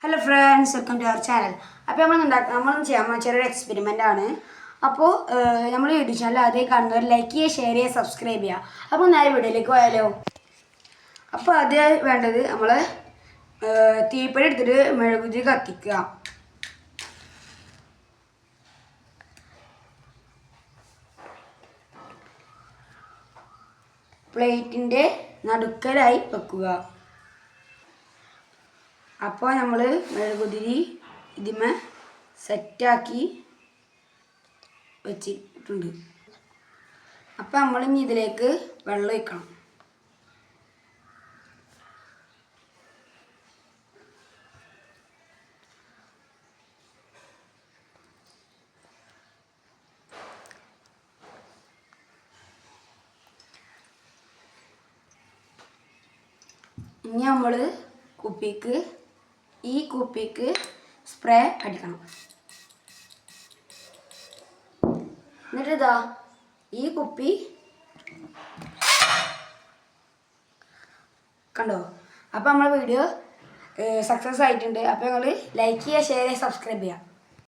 Hello friends, welcome to our channel. അപ്പോൾ നമ്മൾ ചെയ്യാൻ ചെറിയൊരു എക്സ്പെരിമെൻ്റ് ആണ്. അപ്പോൾ നമ്മൾ യൂട്യൂബ് ചാനൽ ആദ്യം കാണുന്നവർ ലൈക്ക് ചെയ്യുക, ഷെയർ ചെയ്യുക, സബ്സ്ക്രൈബ് ചെയ്യുക. അപ്പോൾ നേരെ വീഡിയോയിലേക്ക് പോയാലോ. അപ്പോൾ ആദ്യം വേണ്ടത് നമ്മൾ തീപ്പൊരി എടുത്തിട്ട് മെഴുകുതിരി കത്തിക്കുക. പ്ലേറ്റിൻ്റെ നടുക്കലായി വെക്കുക. അപ്പോൾ നമ്മൾ മെഴുകുതിരി ഇതിമേ സെറ്റാക്കി വെച്ചിട്ടുണ്ട്. അപ്പോൾ നമ്മളിനി ഇതിലേക്ക് വെള്ളം ഒഴിക്കണം. ഇനി നമ്മൾ ഈ കുപ്പിക്ക് സ്പ്രേ അടിക്കണം. എന്നിട്ട് ഇതാ ഈ കുപ്പി കണ്ടോ. അപ്പോൾ നമ്മളെ വീഡിയോ സക്സസ് ആയിട്ടുണ്ട്. അപ്പോൾ നിങ്ങൾ ലൈക്ക് ചെയ്യുക, ഷെയർ ചെയ്യുക, സബ്സ്ക്രൈബ് ചെയ്യുക.